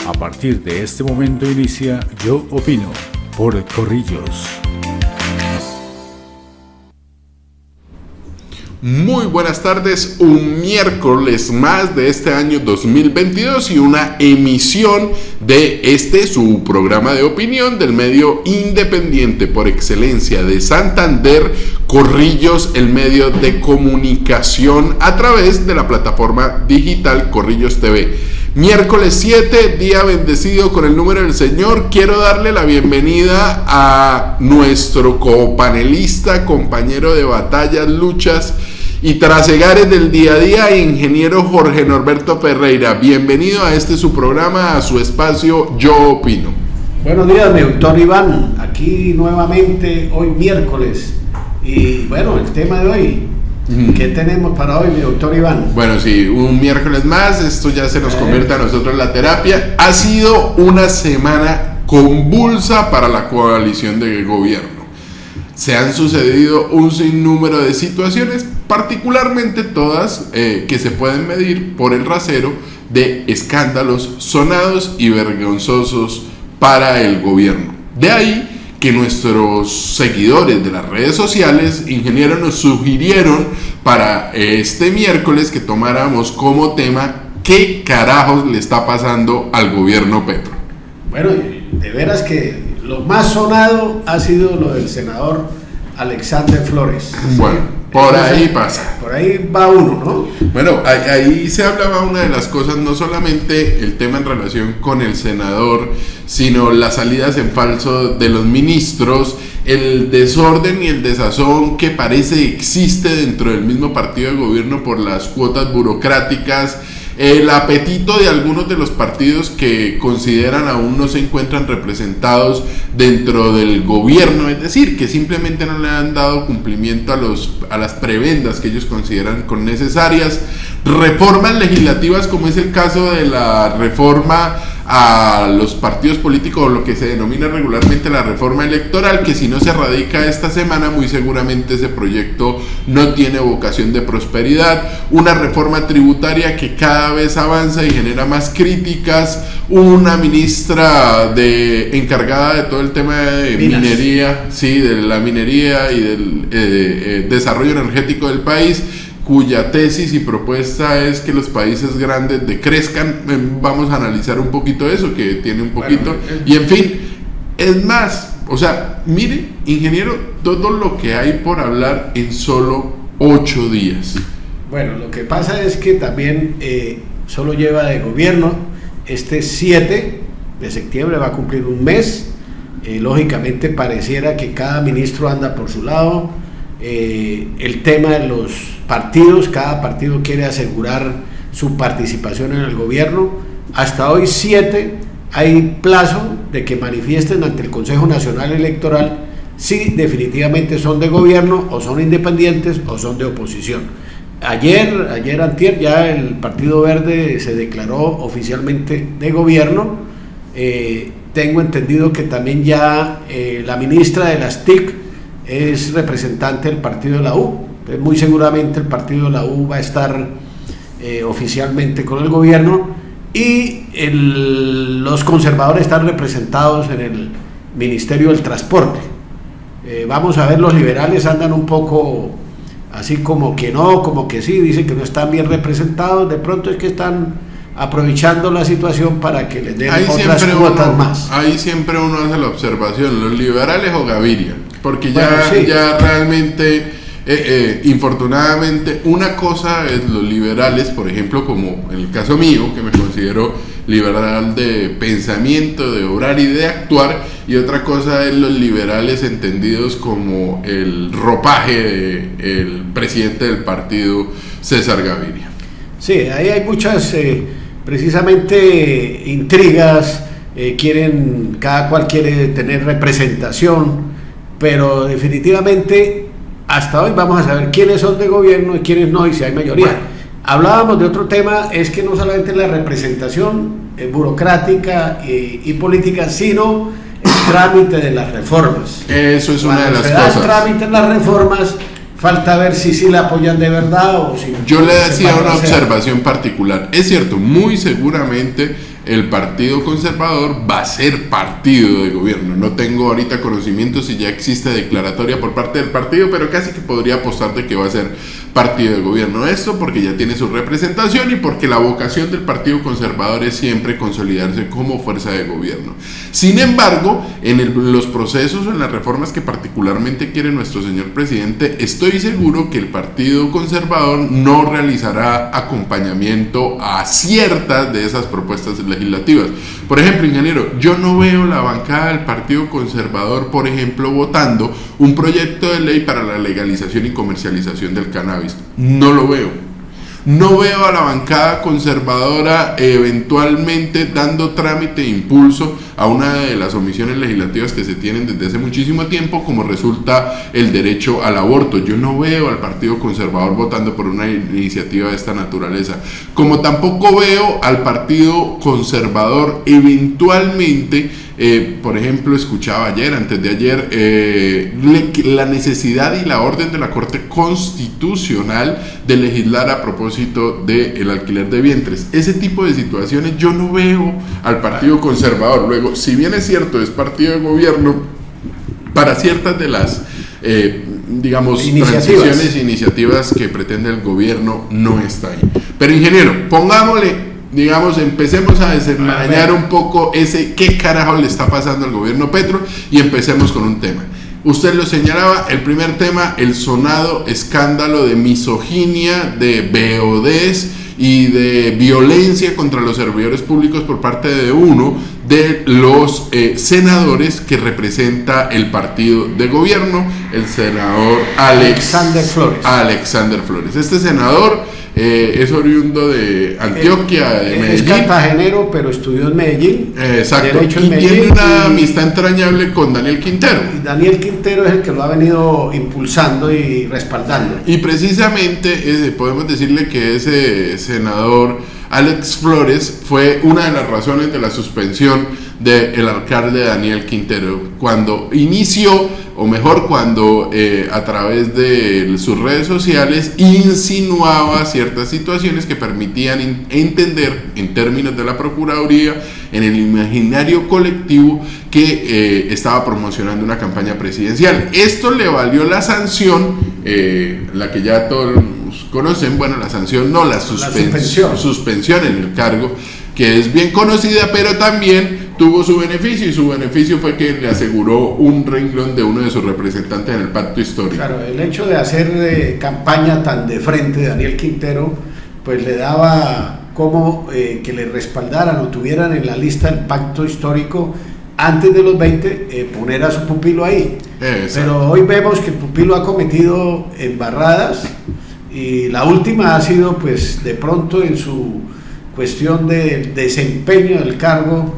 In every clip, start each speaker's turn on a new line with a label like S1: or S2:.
S1: A partir de este momento inicia Yo Opino por Corrillos.
S2: Muy buenas tardes, un miércoles más de este año 2022 y una emisión de su programa de opinión del medio independiente por excelencia de Santander, Corrillos, el medio de comunicación a través de la plataforma digital Corrillos TV. Miércoles 7, día bendecido con el número del Señor. Quiero darle la bienvenida a nuestro copanelista, compañero de batallas, luchas y trasegares del día a día, ingeniero Jorge Norberto Ferreira. Bienvenido a su programa, a su espacio Yo Opino.
S3: Buenos días, mi doctor Iván, aquí nuevamente hoy miércoles. Y bueno, el tema de hoy, ¿qué tenemos para hoy, mi doctor Iván?
S2: Bueno, sí, un miércoles más, esto ya se nos convierte a nosotros en la terapia. Ha sido una semana convulsa para la coalición de gobierno. Se han sucedido un sinnúmero de situaciones, particularmente todas que se pueden medir por el rasero de escándalos sonados y vergonzosos para el gobierno. De ahí que nuestros seguidores de las redes sociales, ingeniero, nos sugirieron para este miércoles que tomáramos como tema ¿qué carajos le está pasando al gobierno Petro?
S3: Bueno, de veras que lo más sonado ha sido lo del senador Alexander Flores.
S2: Bueno, por ahí pasa.
S3: Por ahí va uno, ¿no?
S2: Bueno, ahí se hablaba una de las cosas, no solamente el tema en relación con el senador, sino las salidas en falso de los ministros, el desorden y el desazón que parece existe dentro del mismo partido de gobierno por las cuotas burocráticas, el apetito de algunos de los partidos que consideran aún no se encuentran representados dentro del gobierno, es decir, que simplemente no le han dado cumplimiento a las prebendas que ellos consideran necesarias, reformas legislativas como es el caso de la reforma a los partidos políticos o lo que se denomina regularmente la reforma electoral, que si no se radica esta semana muy seguramente ese proyecto no tiene vocación de prosperidad, una reforma tributaria que cada vez avanza y genera más críticas, una ministra encargada de todo el tema de minería, sí, de la minería y del desarrollo energético del país, cuya tesis y propuesta es que los países grandes decrezcan. Vamos a analizar un poquito eso, que tiene un poquito, y en fin, es más, o sea, mire, ingeniero, todo lo que hay por hablar en solo 8 días.
S3: Bueno, lo que pasa es que también solo lleva de gobierno 7 de septiembre, va a cumplir un mes, lógicamente pareciera que cada ministro anda por su lado. El tema de los partidos, cada partido quiere asegurar su participación en el gobierno. Hasta hoy 7 hay plazo de que manifiesten ante el Consejo Nacional Electoral si definitivamente son de gobierno o son independientes o son de oposición. Antier, ya el Partido Verde se declaró oficialmente de gobierno. Tengo entendido que también ya la ministra de las TIC es representante del partido de la U. Entonces, muy seguramente el partido de la U va a estar oficialmente con el gobierno y los conservadores están representados en el Ministerio del Transporte. Vamos a ver, los liberales andan un poco así como que no, como que sí, dicen que no están bien representados, de pronto es que están aprovechando la situación para que les den otras cuotas más.
S2: Ahí siempre uno hace la observación, los liberales o Gaviria, porque
S3: sí,
S2: ya realmente, infortunadamente, una cosa es los liberales, por ejemplo, como en el caso mío, que me considero liberal de pensamiento, de obrar y de actuar, y otra cosa es los liberales entendidos como el ropaje del presidente del partido, César Gaviria.
S3: Sí, ahí hay muchas precisamente intrigas, cada cual quiere tener representación, pero definitivamente hasta hoy vamos a saber quiénes son de gobierno y quiénes no, y si hay mayoría. Bueno, hablábamos de otro tema, es que no solamente la representación burocrática y política, sino el trámite de las reformas.
S2: Eso es una de las cosas.
S3: Cuando se da el trámite de las reformas, falta ver si la apoyan de verdad o si...
S2: Yo le decía una observación particular. Es cierto, muy seguramente el Partido Conservador va a ser partido de gobierno. No tengo ahorita conocimiento si ya existe declaratoria por parte del partido, pero casi que podría apostar de que va a ser partido de gobierno. Esto porque ya tiene su representación y porque la vocación del Partido Conservador es siempre consolidarse como fuerza de gobierno. Sin embargo, en los procesos o en las reformas que particularmente quiere nuestro señor presidente, estoy seguro que el Partido Conservador no realizará acompañamiento a ciertas de esas propuestas legislativas. Por ejemplo, ingeniero, yo no veo la bancada del Partido Conservador, por ejemplo, votando un proyecto de ley para la legalización y comercialización del cannabis. No lo veo. No veo a la bancada conservadora eventualmente dando trámite e impulso a una de las omisiones legislativas que se tienen desde hace muchísimo tiempo, como resulta el derecho al aborto. Yo no veo al Partido Conservador votando por una iniciativa de esta naturaleza, como tampoco veo al Partido Conservador eventualmente, por ejemplo, escuchaba antes de ayer, la necesidad y la orden de la Corte Constitucional de legislar a propósito del alquiler de vientres. Ese tipo de situaciones yo no veo al Partido Conservador. Luego, si bien es cierto, es partido de gobierno, para ciertas de las iniciativas que pretende el gobierno, no está ahí. Pero ingeniero, pongámosle, empecemos a desenmarañar un poco qué carajo le está pasando al gobierno Petro, y empecemos con un tema. Usted lo señalaba, el primer tema, el sonado escándalo de misoginia, de BODs y de violencia contra los servidores públicos por parte de uno de los senadores que representa el partido de gobierno, el senador Alexander Flores. Este senador es oriundo de Antioquia, de Medellín.
S3: Es cartagenero, pero estudió en Medellín.
S2: Exacto. Y tiene una amistad entrañable con Daniel Quintero.
S3: Y Daniel Quintero es el que lo ha venido impulsando y respaldando.
S2: Y precisamente podemos decirle que ese senador Alex Flores fue una de las razones de la suspensión del alcalde Daniel Quintero, cuando inició, o mejor, cuando a través de sus redes sociales insinuaba ciertas situaciones que permitían entender, en términos de la Procuraduría, en el imaginario colectivo, que estaba promocionando una campaña presidencial. Esto le valió la sanción, la que ya todos conocen, la sanción no, la suspensión en el cargo, que es bien conocida, pero también tuvo su beneficio, y su beneficio fue que le aseguró un renglón de uno de sus representantes en el pacto histórico.
S3: Claro, el hecho de hacer campaña tan de frente de Daniel Quintero, pues le daba como que le respaldaran o tuvieran en la lista del pacto histórico antes de los 20, poner a su pupilo ahí. Pero hoy vemos que el pupilo ha cometido embarradas, y la última ha sido, pues, de pronto en su cuestión de desempeño del cargo,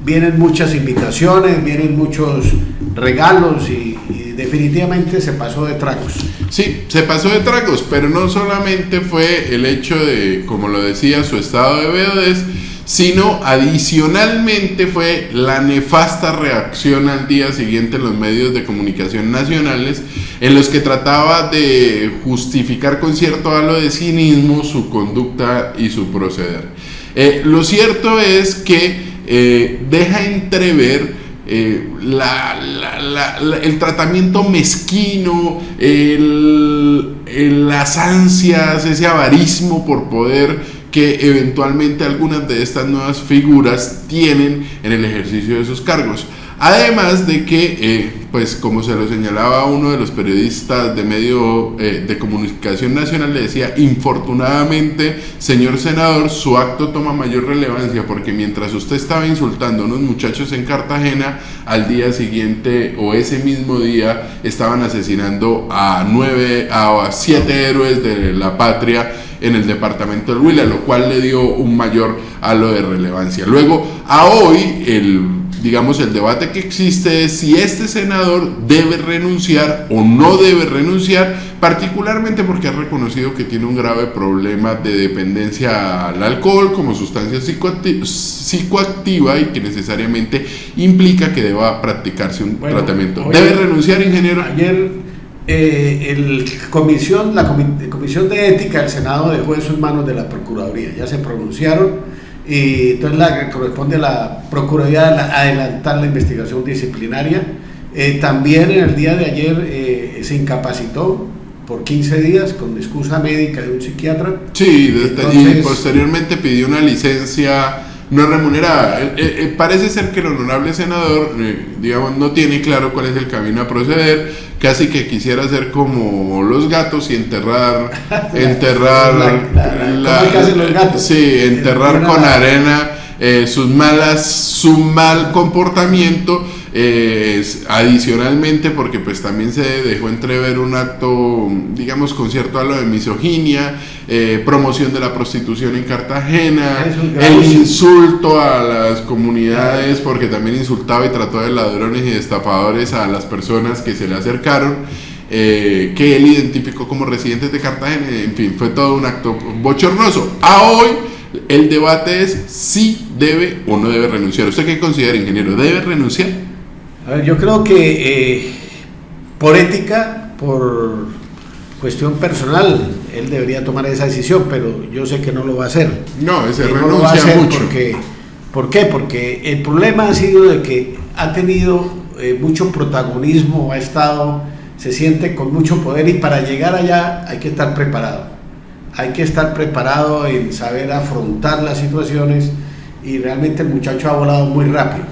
S3: vienen muchas invitaciones, vienen muchos regalos, y definitivamente se pasó de tragos.
S2: Sí, se pasó de tragos, pero no solamente fue el hecho de, como lo decía, su estado de BODs, sino adicionalmente fue la nefasta reacción al día siguiente en los medios de comunicación nacionales, en los que trataba de justificar con cierto halo de cinismo su conducta y su proceder. Lo cierto es que deja entrever el tratamiento mezquino, las ansias, ese avarismo por poder que eventualmente algunas de estas nuevas figuras tienen en el ejercicio de sus cargos. Además de que, pues como se lo señalaba uno de los periodistas de medio de comunicación nacional, le decía: infortunadamente, señor senador, su acto toma mayor relevancia, porque mientras usted estaba insultando a unos muchachos en Cartagena, al día siguiente o ese mismo día estaban asesinando a 7 héroes de la patria en el departamento del Huila, lo cual le dio un mayor halo de relevancia. Luego, a hoy, el debate que existe es si este senador debe renunciar o no debe renunciar, particularmente porque ha reconocido que tiene un grave problema de dependencia al alcohol como sustancia psicoactiva, y que necesariamente implica que deba practicarse un tratamiento. ¿Debe renunciar, ingeniero?
S3: Ayer la Comisión de Ética del Senado dejó en sus manos de la Procuraduría. Ya se pronunciaron y entonces corresponde a la Procuraduría adelantar la investigación disciplinaria. También en el día de ayer se incapacitó por 15 días con excusa médica de un psiquiatra.
S2: Sí,
S3: entonces,
S2: y posteriormente pidió una licencia no remunerada. Parece ser que el honorable senador, digamos, no tiene claro cuál es el camino a proceder, casi que quisiera hacer como los gatos y enterrar
S3: ¿cómo que hacen los gatos?
S2: Sí, enterrar con arena su mal comportamiento. Adicionalmente, porque pues también se dejó entrever un acto, digamos, con cierto halo de misoginia, promoción de la prostitución en Cartagena, el insulto a las comunidades, porque también insultaba y trató de ladrones y destapadores a las personas que se le acercaron, que él identificó como residentes de Cartagena. En fin, fue todo un acto bochornoso. A hoy el debate es si debe o no debe renunciar. ¿Usted qué considera, ingeniero? ¿Debe renunciar?
S3: A ver, yo creo que por ética, por cuestión personal, él debería tomar esa decisión, pero yo sé que no lo va a hacer.
S2: No, ese
S3: no lo va a
S2: renuncia
S3: hacer
S2: mucho.
S3: ¿Por qué? Porque el problema ha sido de que ha tenido mucho protagonismo, se siente con mucho poder, y para llegar allá hay que estar preparado. Hay que estar preparado en saber afrontar las situaciones, y realmente el muchacho ha volado muy rápido.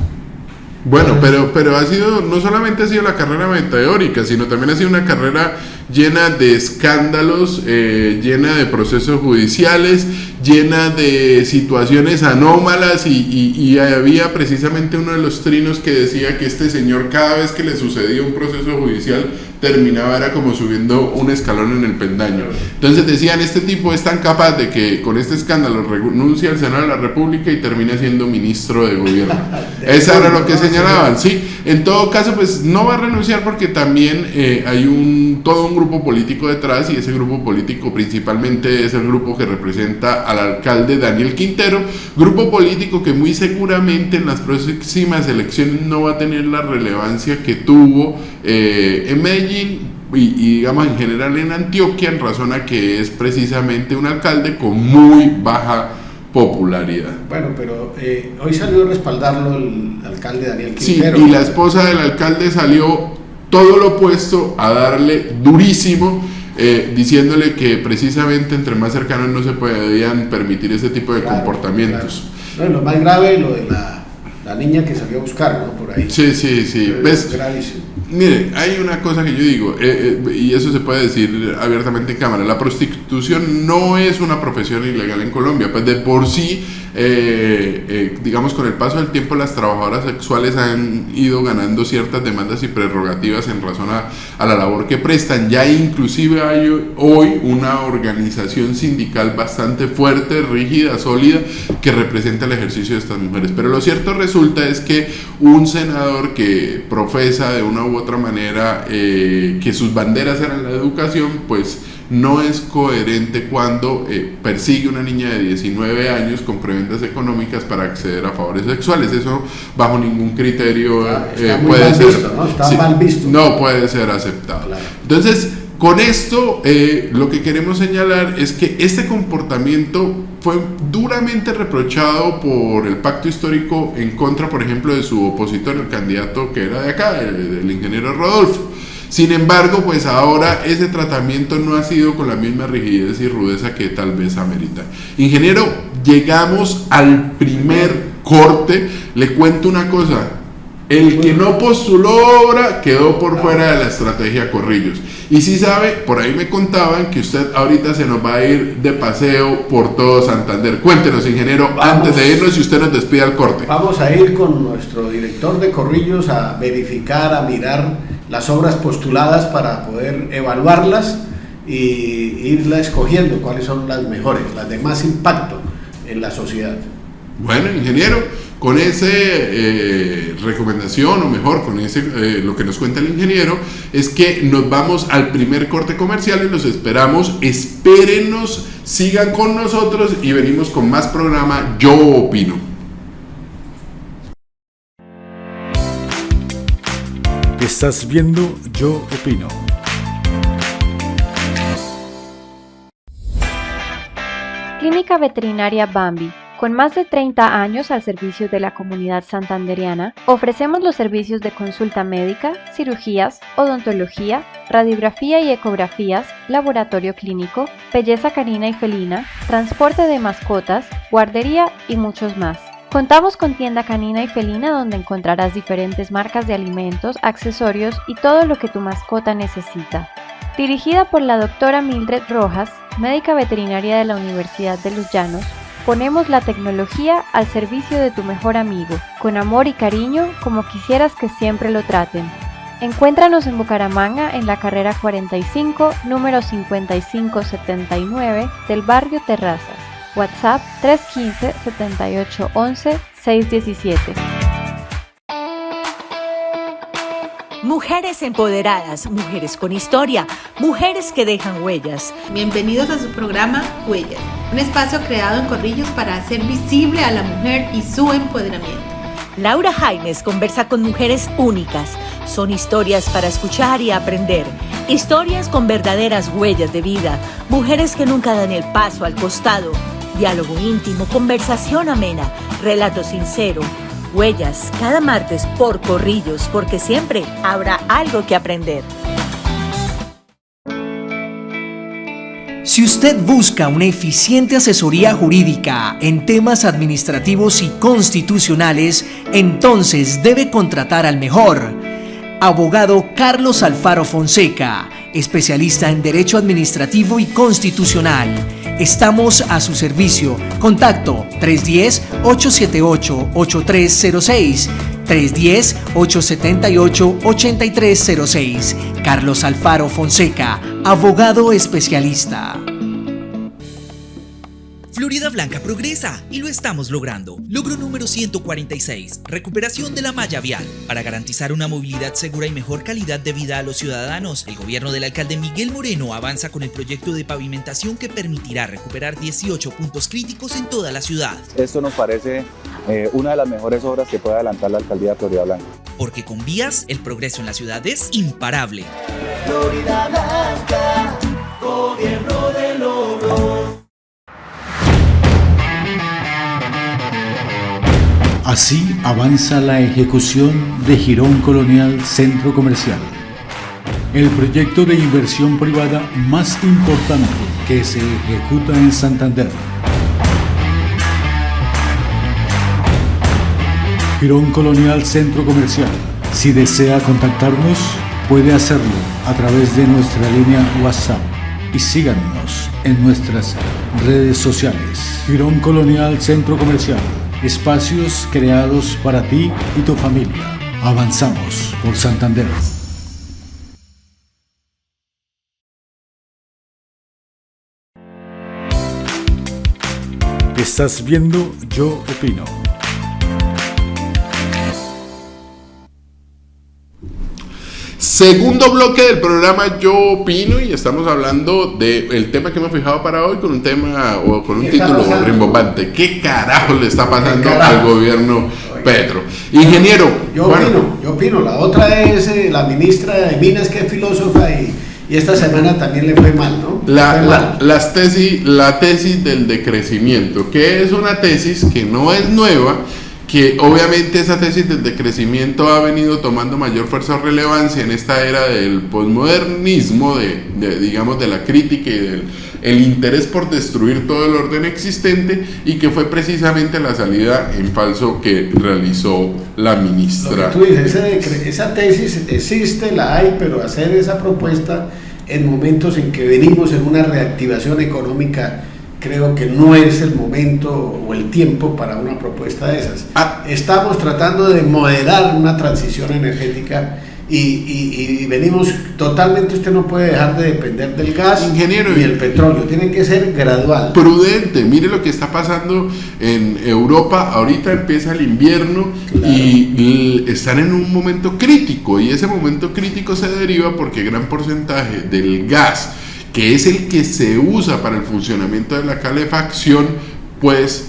S2: Bueno, pero ha sido, no solamente ha sido la carrera meteórica, sino también ha sido una carrera llena de escándalos, llena de procesos judiciales, llena de situaciones anómalas, y había precisamente uno de los trinos que decía que este señor, cada vez que le sucedía un proceso judicial, terminaba era como subiendo un escalón en el peldaño. Entonces decían, este tipo es tan capaz de que con este escándalo renuncia al Senado de la República y termina siendo ministro de gobierno. Eso era lo que señalaban, sí. En todo caso, pues no va a renunciar, porque también hay todo un grupo político detrás, y ese grupo político principalmente es el grupo que representa al alcalde Daniel Quintero, grupo político que muy seguramente en las próximas elecciones no va a tener la relevancia que tuvo en Medellín y digamos en general en Antioquia, en razón a que es precisamente un alcalde con muy baja popularidad.
S3: Bueno, pero hoy salió a respaldarlo el alcalde Daniel Quintero.
S2: Sí, y la esposa del alcalde salió todo lo opuesto, a darle durísimo, diciéndole que precisamente entre más cercanos no se podían permitir ese tipo de comportamientos.
S3: Claro. No, lo más grave, lo de la niña que salió a buscar, ¿no? Por ahí.
S2: Sí.
S3: ¿Ves? Gravísimo.
S2: Mire, hay una cosa que yo digo, y eso se puede decir abiertamente en cámara: la prostitución no es una profesión ilegal en Colombia, pues de por sí, digamos, con el paso del tiempo las trabajadoras sexuales han ido ganando ciertas demandas y prerrogativas en razón a la labor que prestan. Ya inclusive hay hoy una organización sindical bastante fuerte, rígida, sólida, que representa el ejercicio de estas mujeres. Pero lo cierto resulta es que un senador que profesa de una u otra manera que sus banderas eran la educación, pues no es coherente cuando persigue a una niña de 19 años con prebendas económicas para acceder a favores sexuales. Eso bajo ningún criterio puede ser visto,
S3: ¿no? Está mal visto.
S2: No puede ser aceptado. Claro. Entonces, con esto lo que queremos señalar es que este comportamiento fue duramente reprochado por el pacto histórico en contra, por ejemplo, de su opositor, el candidato que era de acá, el ingeniero Rodolfo. Sin embargo, pues ahora ese tratamiento no ha sido con la misma rigidez y rudeza que tal vez amerita. Ingeniero, llegamos al primer corte. Le cuento una cosa: el que no postuló obra quedó por fuera de la estrategia Corrillos. Y si sabe, por ahí me contaban que usted ahorita se nos va a ir de paseo por todo Santander. Cuéntenos, ingeniero, antes de irnos, si usted nos despide al corte.
S3: Vamos a ir con nuestro director de Corrillos a verificar, a mirar las obras postuladas para poder evaluarlas y irla escogiendo cuáles son las mejores, las de más impacto en la sociedad.
S2: Bueno, ingeniero, con esa recomendación, o mejor, con lo que nos cuenta el ingeniero, es que nos vamos al primer corte comercial y los esperamos. Espérenos, sigan con nosotros y venimos con más programa Yo Opino.
S1: Estás viendo Yo Opino.
S4: Clínica Veterinaria Bambi. Con más de 30 años al servicio de la comunidad santandereana, ofrecemos los servicios de consulta médica, cirugías, odontología, radiografía y ecografías, laboratorio clínico, belleza canina y felina, transporte de mascotas, guardería y muchos más. Contamos con tienda canina y felina donde encontrarás diferentes marcas de alimentos, accesorios y todo lo que tu mascota necesita. Dirigida por la doctora Mildred Rojas, médica veterinaria de la Universidad de Los Llanos, ponemos la tecnología al servicio de tu mejor amigo, con amor y cariño como quisieras que siempre lo traten. Encuéntranos en Bucaramanga en la carrera 45, número 5579 del barrio Terrazas. WhatsApp 315-7811-617.
S5: Mujeres empoderadas, mujeres con historia, mujeres que dejan huellas.
S6: Bienvenidos a su programa Huellas, un espacio creado en Corrillos para hacer visible a la mujer y su empoderamiento.
S5: Laura Jaimes conversa con mujeres únicas. Son historias para escuchar y aprender. Historias con verdaderas huellas de vida. Mujeres que nunca dan el paso al costado. Diálogo íntimo, conversación amena, relato sincero. Huellas, cada martes por Corrillos, porque siempre habrá algo que aprender.
S7: Si usted busca una eficiente asesoría jurídica en temas administrativos y constitucionales, entonces debe contratar al mejor. Abogado Carlos Alfaro Fonseca, especialista en Derecho Administrativo y Constitucional. Estamos a su servicio. Contacto 310-878-8306, 310-878-8306. Carlos Alfaro Fonseca, abogado especialista.
S8: Florida Blanca progresa y lo estamos logrando. Logro número 146, recuperación de la malla vial. Para garantizar una movilidad segura y mejor calidad de vida a los ciudadanos, el gobierno del alcalde Miguel Moreno avanza con el proyecto de pavimentación que permitirá recuperar 18 puntos críticos en toda la ciudad.
S9: Esto nos parece una de las mejores obras que puede adelantar la alcaldía de Florida Blanca.
S8: Porque con vías, el progreso en la ciudad es imparable.
S10: Florida Blanca, gobierno de logros.
S1: Así avanza la ejecución de Jirón Colonial Centro Comercial, el proyecto de inversión privada más importante que se ejecuta en Santander. Jirón Colonial Centro Comercial. Si desea contactarnos, puede hacerlo a través de nuestra línea WhatsApp y síganos en nuestras redes sociales. Jirón Colonial Centro Comercial. Espacios creados para ti y tu familia. Avanzamos por Santander. Estás viendo Yo Opino.
S2: Segundo bloque del programa Yo Opino, y estamos hablando del tema que hemos fijado para hoy con un tema o con un título rimbombante. ¿Qué carajo le está pasando al gobierno Petro? Ingeniero.
S3: Yo opino. La otra es la ministra de Minas, que es filósofa, y esta semana también le fue mal, ¿no?
S2: La tesis del decrecimiento, que es una tesis que no es nueva, que obviamente esa tesis del decrecimiento ha venido tomando mayor fuerza o relevancia en esta era del posmodernismo, digamos, de la crítica y del interés por destruir todo el orden existente, y que fue precisamente la salida en falso que realizó la ministra.
S3: Lo que tú dices, esa tesis existe, la hay, pero hacer esa propuesta en momentos en que venimos en una reactivación económica, creo que no es el momento o el tiempo para una propuesta de esas. Estamos tratando de moderar una transición energética y venimos totalmente. Usted no puede dejar de depender del gas, ingeniero, y el petróleo, tiene que ser gradual.
S2: Prudente. Mire lo que está pasando en Europa. Ahorita empieza el invierno, claro, y están en un momento crítico, y ese momento crítico se deriva porque gran porcentaje del gas, que es el que se usa para el funcionamiento de la calefacción, pues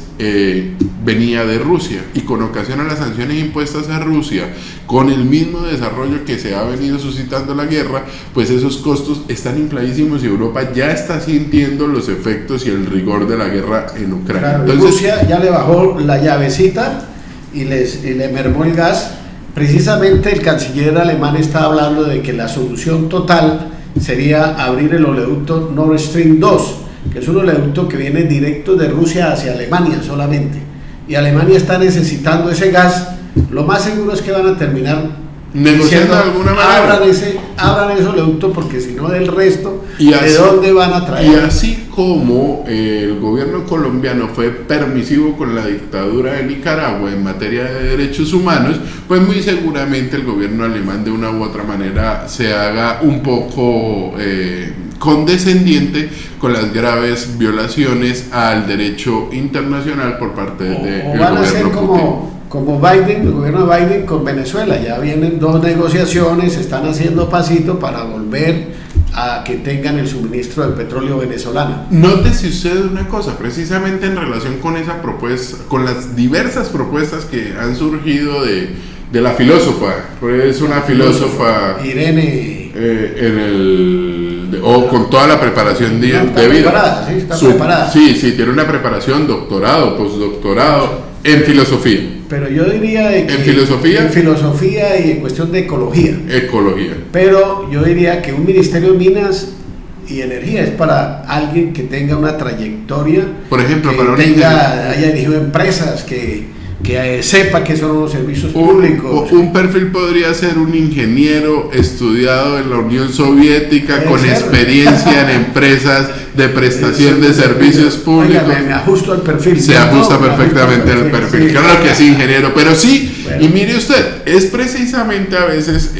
S2: venía de Rusia, y con ocasión a las sanciones impuestas a Rusia, con el mismo desarrollo que se ha venido suscitando la guerra, pues esos costos están infladísimos y Europa ya está sintiendo los efectos y el rigor de la guerra en Ucrania.
S3: Claro,
S2: entonces,
S3: Rusia ya le bajó la llavecita y le mermó el gas. Precisamente el canciller alemán está hablando de que la solución total sería abrir el oleoducto Nord Stream 2, que es un oleoducto que viene directo de Rusia hacia Alemania solamente, y Alemania está necesitando ese gas. Lo más seguro es que van a terminar
S2: negociando de alguna manera.
S3: Abran ese oleoducto, porque si no, del resto,
S2: y así,
S3: ¿de dónde van a traer?
S2: Y así como el gobierno colombiano fue permisivo con la dictadura de Nicaragua en materia de derechos humanos, pues muy seguramente el gobierno alemán de una u otra manera se haga un poco condescendiente con las graves violaciones al derecho internacional por parte del
S3: O van a ser como Biden, el gobierno de Biden con Venezuela. Ya vienen 2 negociaciones, se están haciendo pasito para volver a que tengan el suministro de petróleo venezolano.
S2: Nótese usted una cosa, precisamente en relación con esa propuesta, con las diversas propuestas que han surgido de la filósofa, pues es una filósofa
S3: Irene,
S2: con toda la preparación de vida.
S3: Preparada, sí, está preparada.
S2: Sí, tiene una preparación, doctorado, postdoctorado en filosofía.
S3: Pero yo diría que
S2: en filosofía
S3: y en cuestión de ecología.
S2: Ecología.
S3: Pero yo diría que un ministerio de Minas y Energía es para alguien que tenga una trayectoria,
S2: por ejemplo,
S3: que haya dirigido empresas, que sepa qué son los servicios públicos.
S2: Un perfil podría ser un ingeniero estudiado en la Unión Soviética con experiencia en empresas de prestación de servicios públicos.
S3: Oiga, me ajusto al perfil.
S2: Se ajusta perfectamente al perfil.
S3: Sí,
S2: claro que sí, ingeniero, pero sí.
S3: Bueno.
S2: Y mire usted, es precisamente a veces,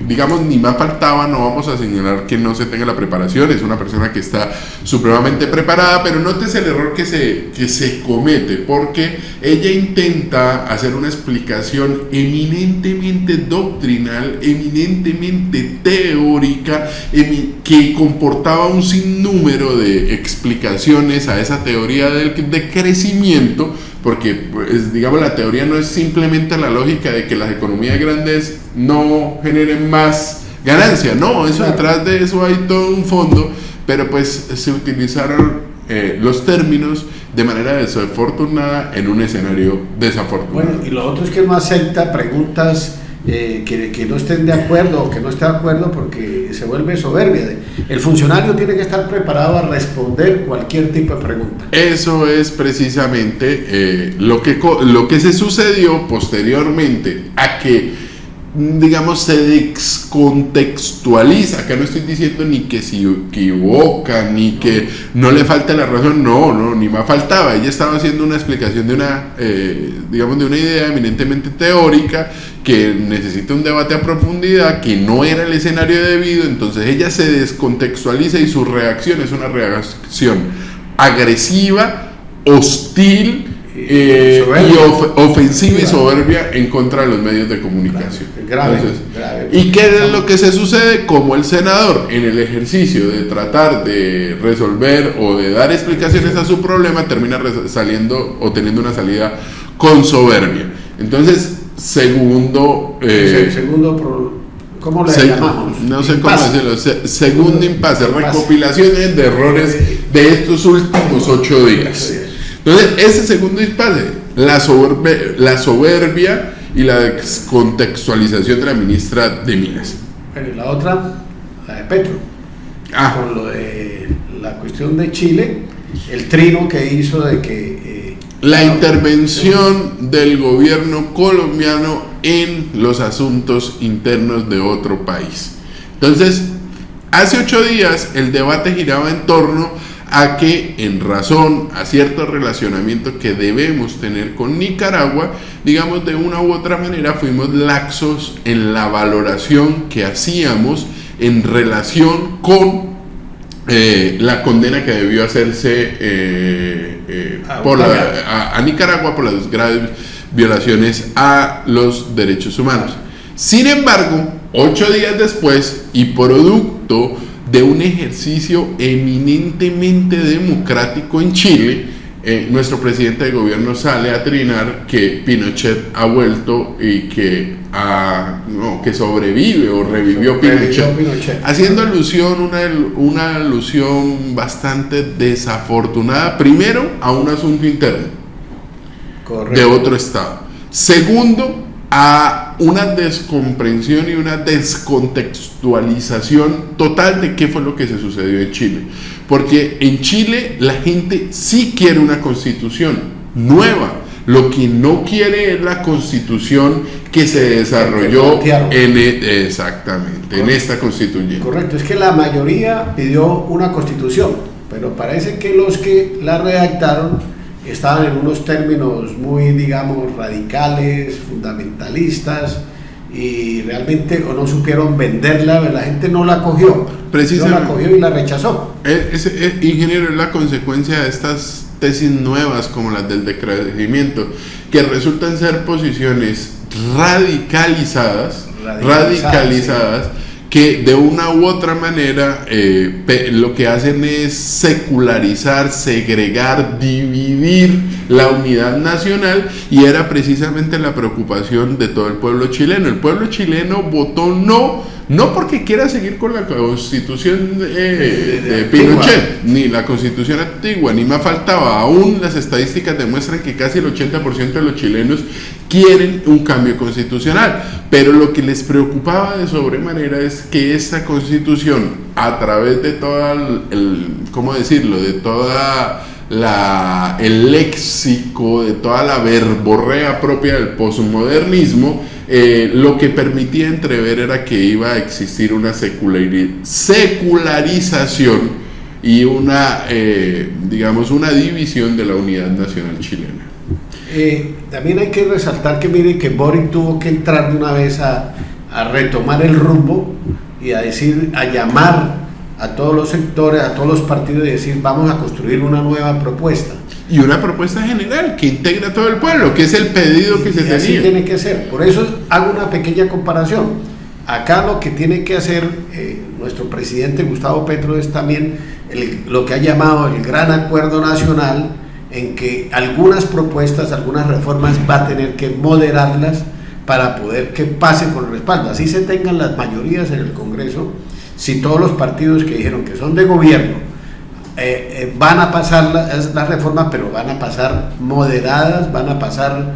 S2: digamos, ni más faltaba, no vamos a señalar que no se tenga la preparación, es una persona que está supremamente preparada, pero nótese el error que se comete, porque ella intenta hacer una explicación eminentemente doctrinal, eminentemente teórica, que comportaba un sinnúmero de explicaciones a esa teoría de crecimiento, porque pues, digamos, la teoría no es simplemente la lógica de que las economías grandes no generen más ganancia, no, eso detrás de eso hay todo un fondo, pero pues se utilizaron los términos de manera desafortunada en un escenario desafortunado.
S3: Bueno, y lo otro es que no acepta preguntas que no estén de acuerdo o que no esté de acuerdo, porque se vuelve soberbia. El funcionario tiene que estar preparado a responder cualquier tipo de pregunta.
S2: Eso es precisamente lo que se sucedió posteriormente a que, digamos, se descontextualiza. Acá no estoy diciendo ni que se equivoca, ni que no le falta la razón, no, ni más faltaba. Ella estaba haciendo una explicación de una, digamos, de una idea eminentemente teórica que necesita un debate a profundidad, que no era el escenario debido. Entonces ella se descontextualiza y su reacción es una reacción agresiva, hostil, y ofensiva y soberbia en contra de los medios de comunicación.
S3: Grave.
S2: ¿Y qué es lo que se sucede? Como el senador, en el ejercicio de tratar de resolver o de dar explicaciones a su problema, termina saliendo o teniendo una salida con soberbia. Entonces,
S3: ¿cómo le llamamos?
S2: No sé cómo decirlo. Segundo impasse, recopilaciones de errores de estos últimos 8 días. Entonces, ese segundo impasse, la soberbia y la descontextualización de la ministra de Minas.
S3: Pero la otra, la de Petro, con lo de la cuestión de Chile, el trino que hizo de que...
S2: la intervención del gobierno colombiano en los asuntos internos de otro país. Entonces, hace 8 días el debate giraba en torno a que, en razón a cierto relacionamiento que debemos tener con Nicaragua, digamos, de una u otra manera fuimos laxos en la valoración que hacíamos en relación con la condena que debió hacerse a Nicaragua por las graves violaciones a los derechos humanos. Sin embargo, 8 días después, y producto de un ejercicio eminentemente democrático en Chile, nuestro presidente de gobierno sale a trinar que Pinochet ha vuelto y que sobrevive o revivió Pinochet, haciendo alusión, una alusión bastante desafortunada, primero a un asunto interno. Correcto. De otro estado, segundo a una descomprensión y una descontextualización total de qué fue lo que se sucedió en Chile, porque en Chile la gente sí quiere una constitución nueva, lo que no quiere es la constitución que se desarrolló en esta constituyente.
S3: Correcto, es que la mayoría pidió una constitución, pero parece que los que la redactaron estaban en unos términos muy, digamos, radicales, fundamentalistas, y realmente o no supieron venderla, la gente no la cogió, no la cogió y la rechazó.
S2: Ingeniero, es la consecuencia de estas tesis nuevas como las del decrecimiento, que resultan ser posiciones radicalizadas, sí, que de una u otra manera lo que hacen es secularizar, segregar, dividir la unidad nacional, y era precisamente la preocupación de todo el pueblo chileno. El pueblo chileno votó no porque quiera seguir con la constitución de Pinochet, ni la constitución antigua, ni más faltaba. Aún las estadísticas demuestran que casi el 80% de los chilenos quieren un cambio constitucional, pero lo que les preocupaba de sobremanera es que esta constitución, a través de toda el léxico, de toda la verborrea propia del posmodernismo, lo que permitía entrever era que iba a existir una secularización y una división de la unidad nacional chilena.
S3: También hay que resaltar que mire que Boric tuvo que entrar de una vez a retomar el rumbo y a llamar a todos los sectores, a todos los partidos, y decir vamos a construir una nueva propuesta.
S2: Y una propuesta general que integra a todo el pueblo, que es el pedido que se tenía.
S3: Así tiene que ser. Por eso hago una pequeña comparación. Acá lo que tiene que hacer nuestro presidente Gustavo Petro es también lo que ha llamado el gran acuerdo nacional, en que algunas propuestas, algunas reformas va a tener que moderarlas para poder que pase con el respaldo. Así se tengan las mayorías en el Congreso, si todos los partidos que dijeron que son de gobierno van a pasar la reforma, pero van a pasar moderadas, van a pasar,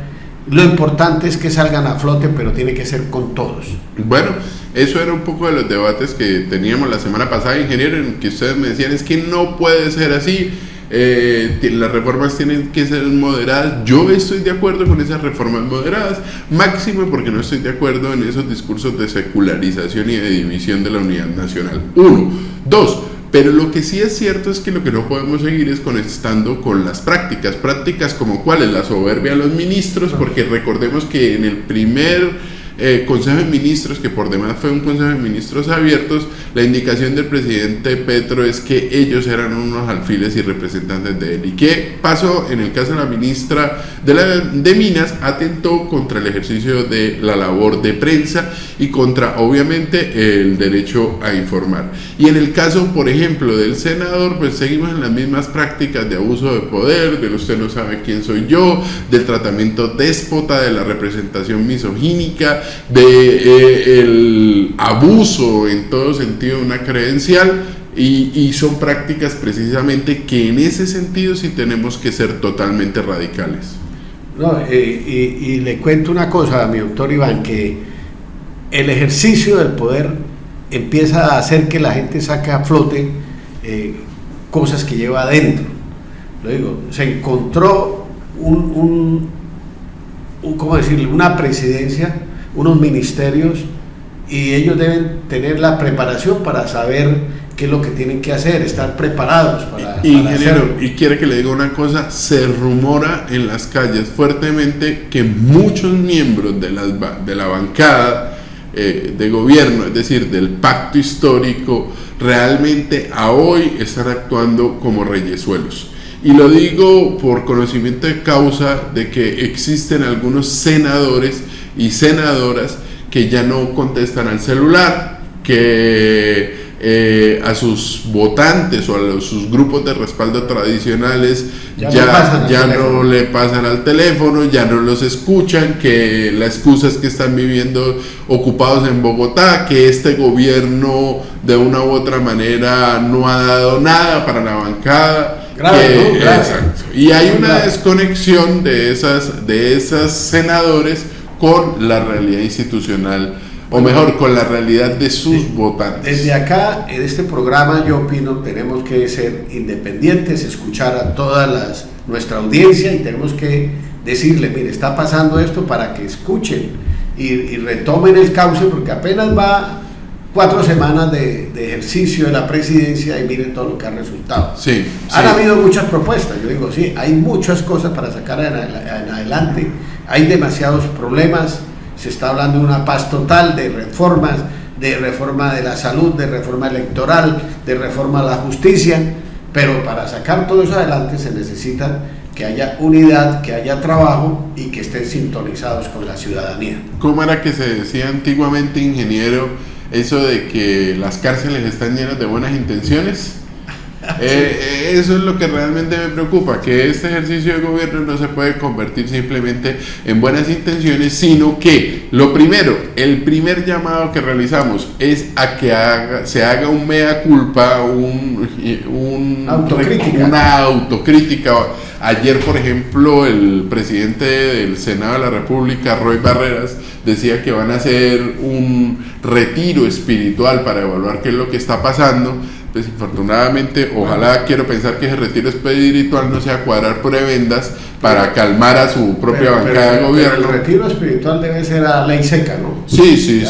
S3: lo importante es que salgan a flote, pero tiene que ser con todos.
S2: Bueno, eso era un poco de los debates que teníamos la semana pasada, ingeniero, en que ustedes me decían es que no puede ser así, las reformas tienen que ser moderadas. Yo estoy de acuerdo con esas reformas moderadas, máximo porque no estoy de acuerdo en esos discursos de secularización y de división de la unidad nacional. 1, 2, pero lo que sí es cierto es que lo que no podemos seguir es conectando con las prácticas como cuál es la soberbia de los ministros, porque recordemos que en el primer Consejo de Ministros, que por demás fue un Consejo de Ministros abiertos, la indicación del presidente Petro es que ellos eran unos alfiles y representantes de él. ¿Y qué pasó? En el caso de la ministra de Minas, atentó contra el ejercicio de la labor de prensa y contra, obviamente, el derecho a informar. Y en el caso, por ejemplo, del senador, pues seguimos en las mismas prácticas de abuso de poder, del usted no sabe quién soy yo, del tratamiento déspota, de la representación misogínica, el abuso en todo sentido de una credencial, y son prácticas precisamente que en ese sentido sí tenemos que ser totalmente radicales.
S3: No, y le cuento una cosa a mi doctor Iván, que el ejercicio del poder empieza a hacer que la gente saque a flote cosas que lleva adentro. Lo digo, se encontró ¿cómo decirle? Una presidencia, unos ministerios, y ellos deben tener la preparación para saber qué es lo que tienen que hacer, estar preparados para hacerlo.
S2: Y quiere que le diga una cosa, se rumora en las calles fuertemente que muchos miembros de la bancada de gobierno, es decir, del pacto histórico, realmente a hoy están actuando como reyesuelos. Y lo digo por conocimiento de causa de que existen algunos senadores y senadoras que ya no contestan al celular, que a sus votantes o a sus grupos de respaldo tradicionales ya no le pasan al teléfono, ya no los escuchan, que la excusa es que están viviendo ocupados en Bogotá, que este gobierno de una u otra manera no ha dado nada para la bancada.
S3: Grave.
S2: Exacto. Y hay una desconexión de esas senadores con la realidad institucional, o mejor, con la realidad de sus votantes.
S3: Desde acá, en este programa, yo opino, tenemos que ser independientes, escuchar a nuestra audiencia y tenemos que decirle, mire, está pasando esto, para que escuchen y retomen el cauce, porque apenas va 4 semanas de ejercicio de la presidencia y miren todo lo que ha resultado. Han habido muchas propuestas, yo digo, sí, hay muchas cosas para sacar en adelante, hay demasiados problemas. Se está hablando de una paz total de reformas, de reforma de la salud, de reforma electoral, de reforma a la justicia, pero para sacar todo eso adelante se necesita que haya unidad, que haya trabajo y que estén sintonizados con la ciudadanía.
S2: ¿Cómo era que se decía antiguamente, ingeniero, eso de que las cárceles están llenas de buenas intenciones? Eso es lo que realmente me preocupa, que este ejercicio de gobierno no se puede convertir simplemente en buenas intenciones, sino que lo primero, el primer llamado que realizamos es a que se haga un mea culpa, una autocrítica. Ayer, por ejemplo, el presidente del Senado de la República, Roy Barreras, decía que van a hacer un retiro espiritual para evaluar qué es lo que está pasando. Desafortunadamente, quiero pensar que ese retiro espiritual no sea cuadrar prebendas para calmar a su propia bancada de gobierno.
S3: Pero el retiro espiritual debe ser a ley seca, ¿no?
S2: Sí,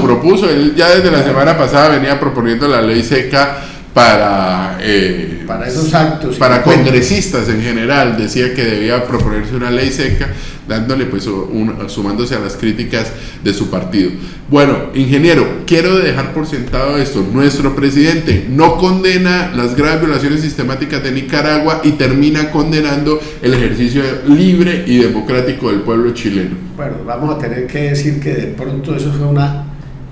S2: propuso. Él ya desde la semana pasada venía proponiendo la ley seca para
S3: esos actos,
S2: para congresistas en general. Decía que debía proponerse una ley seca, dándole sumándose a las críticas de su partido. Bueno, ingeniero, quiero dejar por sentado esto: nuestro presidente no condena las graves violaciones sistemáticas de Nicaragua y termina condenando el ejercicio libre y democrático del pueblo chileno.
S3: Bueno, vamos a tener que decir que de pronto eso fue una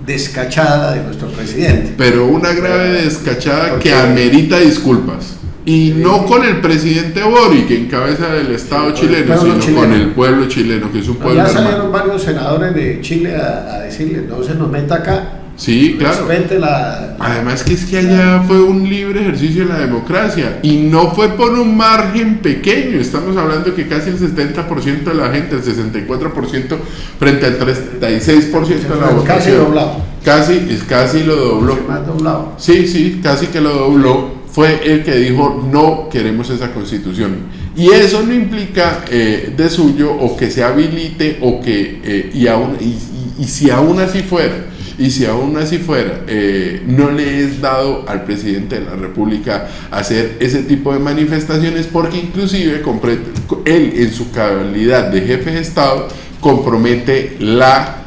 S3: descachada de nuestro presidente.
S2: Pero una grave descachada que amerita disculpas. Y no con el presidente Boric, que encabeza del Estado chileno, sino con el pueblo chileno, que es un pueblo
S3: hermano. Ya salieron varios senadores de Chile a decirle, no se nos meta acá.
S2: Sí, claro. Además que es que allá fue un libre ejercicio de la democracia y no fue por un margen pequeño. Estamos hablando que casi el 70% de la gente, el 64% frente al 36% de la votación.
S3: Casi doblado.
S2: Casi lo dobló.
S3: Más doblado.
S2: Sí, casi que lo dobló. Fue el que dijo, no queremos esa constitución. Y eso no implica de suyo o que se habilite o que si aún así fuera, no le es dado al presidente de la República hacer ese tipo de manifestaciones, porque inclusive él, en su calidad de jefe de Estado, compromete la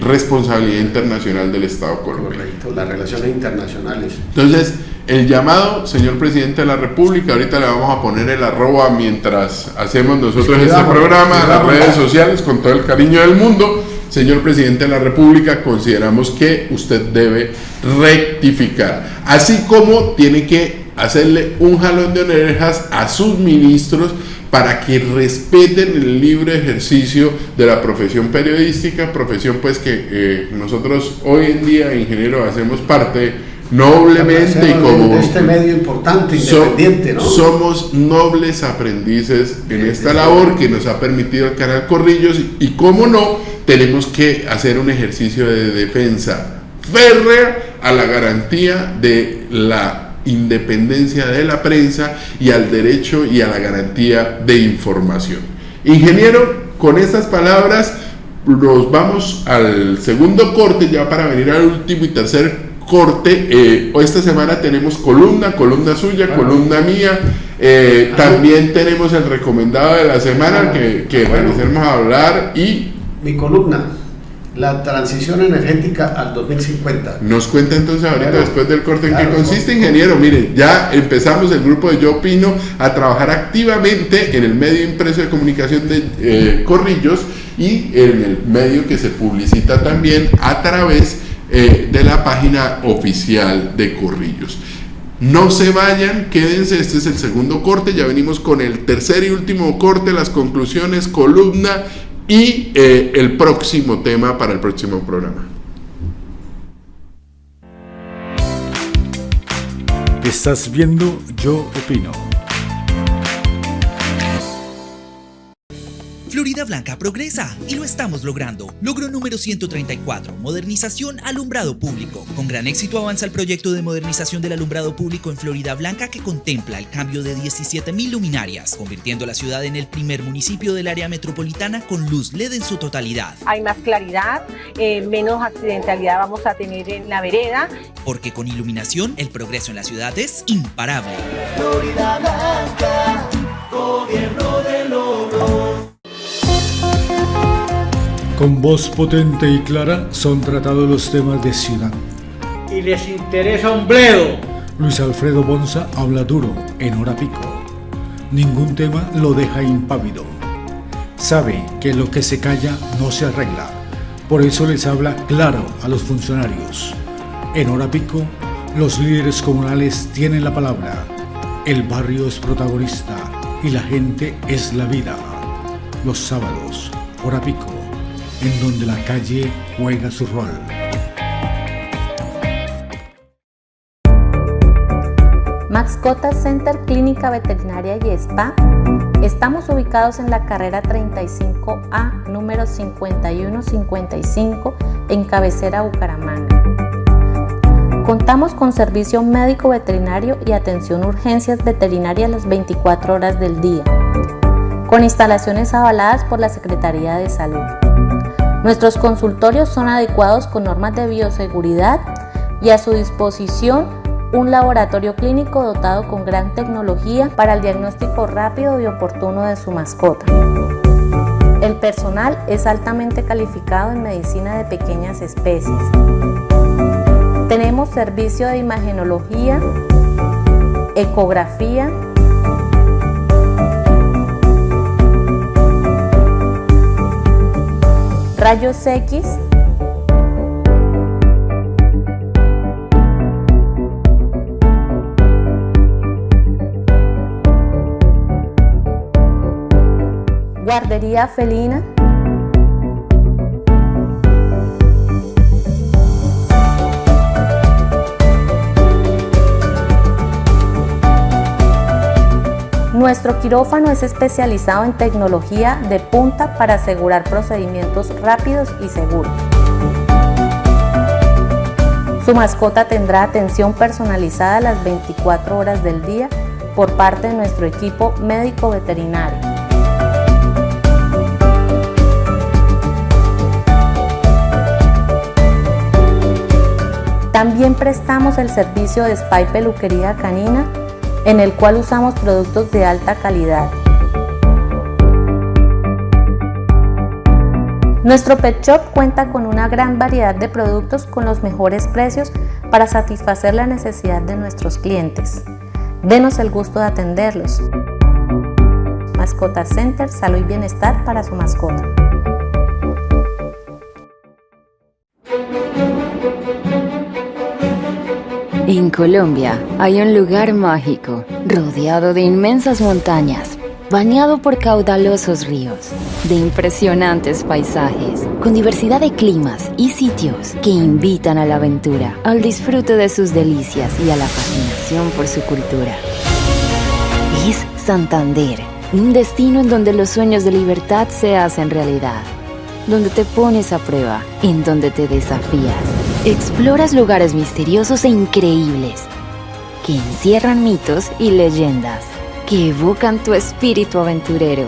S2: responsabilidad internacional del Estado colombiano.
S3: Correcto, las relaciones internacionales.
S2: Entonces, el llamado, señor presidente de la República, ahorita le vamos a poner el @ mientras hacemos nosotros este programa, las redes sociales, con todo el cariño del mundo. Señor presidente de la República, consideramos que usted debe rectificar, así como tiene que hacerle un jalón de orejas a sus ministros para que respeten el libre ejercicio de la profesión periodística, profesión pues que nosotros hoy en día, ingeniero, hacemos parte noblemente y como
S3: de este medio importante, independiente, ¿no?
S2: Somos nobles aprendices en esta labor que nos ha permitido el canal Corrillos y cómo no, tenemos que hacer un ejercicio de defensa férrea a la garantía de la independencia de la prensa y al derecho y a la garantía de información. Ingeniero, con estas palabras nos vamos al segundo corte ya para venir al último y tercer corte. Esta semana tenemos columna suya, columna mía, también tenemos el recomendado de la semana que realizamos a hablar y
S3: mi columna, la transición energética al 2050.
S2: Nos cuenta entonces ahorita después del corte en qué consiste, ingeniero. Mire, ya empezamos el grupo de Yo Opino a trabajar activamente en el medio impreso de comunicación de Corrillos y en el medio que se publicita también a través de la página oficial de Corrillos. No se vayan, quédense, este es el segundo corte, ya venimos con el tercer y último corte, las conclusiones, columna y el próximo tema para el próximo programa.
S1: Estás viendo Yo Opino.
S8: Florida Blanca progresa y lo estamos logrando. Logro número 134, modernización alumbrado público. Con gran éxito avanza el proyecto de modernización del alumbrado público en Florida Blanca que contempla el cambio de 17,000 luminarias, convirtiendo la ciudad en el primer municipio del área metropolitana con luz LED en su totalidad.
S11: Hay más claridad, menos accidentalidad vamos a tener en la vereda.
S8: Porque con iluminación el progreso en la ciudad es imparable.
S10: Florida Blanca, gobierno de logros.
S1: Con voz potente y clara son tratados los temas de ciudad.
S12: Y les interesa un bledo.
S1: Luis Alfredo Bonza habla duro, en hora pico. Ningún tema lo deja impávido. Sabe que lo que se calla no se arregla. Por eso les habla claro a los funcionarios. En hora pico, los líderes comunales tienen la palabra. El barrio es protagonista y la gente es la vida. Los sábados, hora pico, en donde la calle juega su rol.
S13: Mascota Center Clínica Veterinaria y Spa. Estamos ubicados en la carrera 35A, número 5155, en Cabecera, Bucaramanga. Contamos con servicio médico veterinario y atención urgencias veterinarias las 24 horas del día, con instalaciones avaladas por la Secretaría de Salud. Nuestros consultorios son adecuados con normas de bioseguridad y a su disposición un laboratorio clínico dotado con gran tecnología para el diagnóstico rápido y oportuno de su mascota. El personal es altamente calificado en medicina de pequeñas especies. Tenemos servicio de imagenología, ecografía, rayos X, guardería felina, nuestro quirófano es especializado en tecnología de punta para asegurar procedimientos rápidos y seguros. Su mascota tendrá atención personalizada las 24 horas del día por parte de nuestro equipo médico veterinario. También prestamos el servicio de spa y peluquería canina, en el cual usamos productos de alta calidad. Nuestro pet shop cuenta con una gran variedad de productos con los mejores precios para satisfacer la necesidad de nuestros clientes. Denos el gusto de atenderlos. Mascota Center, salud y bienestar para su mascota.
S14: En Colombia hay un lugar mágico, rodeado de inmensas montañas, bañado por caudalosos ríos, de impresionantes paisajes, con diversidad de climas y sitios que invitan a la aventura, al disfrute de sus delicias y a la fascinación por su cultura. Es Santander, un destino en donde los sueños de libertad se hacen realidad, donde te pones a prueba, en donde te desafías. Exploras lugares misteriosos e increíbles que encierran mitos y leyendas que evocan tu espíritu aventurero.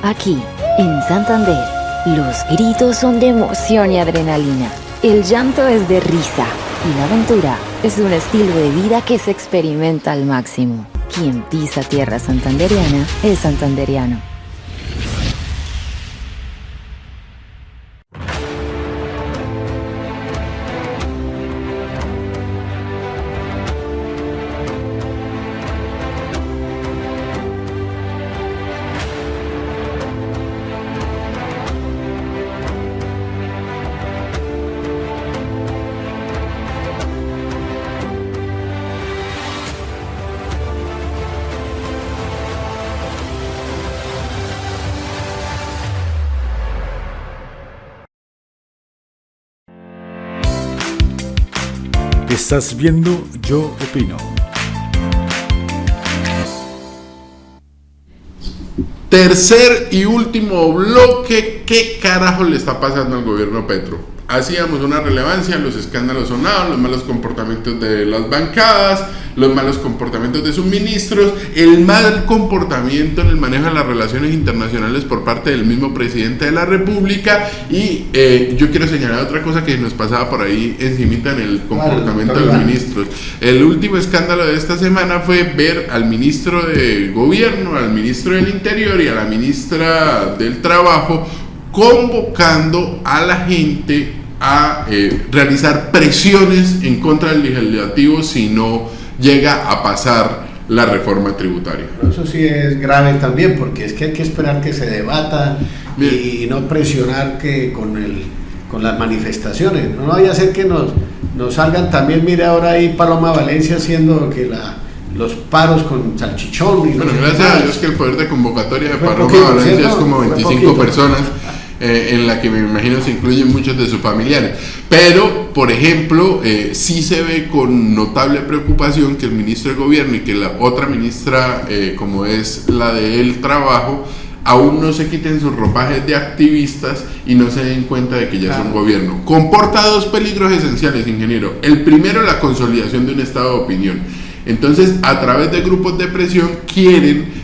S14: Aquí, en Santander, los gritos son de emoción y adrenalina. El llanto es de risa y la aventura es un estilo de vida que se experimenta al máximo. Quien pisa tierra santanderiana es santanderiano.
S1: Estás viendo Yo Opino.
S2: Tercer y último bloque, ¿qué carajo le está pasando al gobierno Petro? Hacíamos una relevancia, los escándalos sonados, los malos comportamientos de las bancadas, los malos comportamientos de sus ministros, el mal comportamiento en el manejo de las relaciones internacionales por parte del mismo presidente de la República, y yo quiero señalar otra cosa que nos pasaba por ahí encimita en el comportamiento de los ministros. El último escándalo de esta semana fue ver al ministro de Gobierno, al ministro del Interior y a la ministra del Trabajo convocando a la gente a realizar presiones en contra del legislativo si no llega a pasar la reforma tributaria.
S3: Eso sí es grave también, porque es que hay que esperar que se debata y no presionar que con las manifestaciones. No vaya a ser que nos salgan también, mire ahora ahí Paloma Valencia haciendo que los paros con salchichón. Y
S2: bueno, gracias a Dios que el poder de convocatoria de Paloma Valencia es como 25 personas. En la que me imagino se incluyen muchos de sus familiares, pero por ejemplo sí se ve con notable preocupación que el ministro de Gobierno y que la otra ministra como es la del Trabajo aún no se quiten sus ropajes de activistas y no se den cuenta de que ya son gobierno. Comporta dos peligros esenciales, ingeniero. El primero, la consolidación de un estado de opinión. Entonces, a través de grupos de presión quieren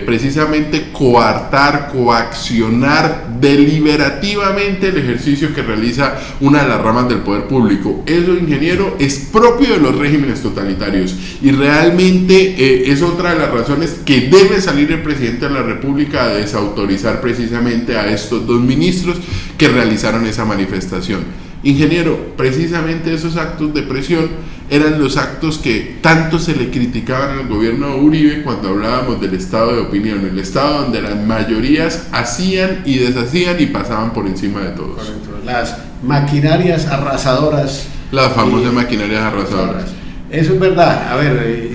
S2: precisamente coartar, coaccionar deliberativamente el ejercicio que realiza una de las ramas del poder público. Eso, ingeniero, es propio de los regímenes totalitarios y realmente es otra de las razones que debe salir el presidente de la República a desautorizar precisamente a estos dos ministros que realizaron esa manifestación. Ingeniero, precisamente esos actos de presión eran los actos que tanto se le criticaban al gobierno de Uribe cuando hablábamos del estado de opinión, el estado donde las mayorías hacían y deshacían y pasaban por encima de todos.
S3: Correcto. Las maquinarias arrasadoras.
S2: Las famosas maquinarias arrasadoras.
S3: Eso es verdad. A ver,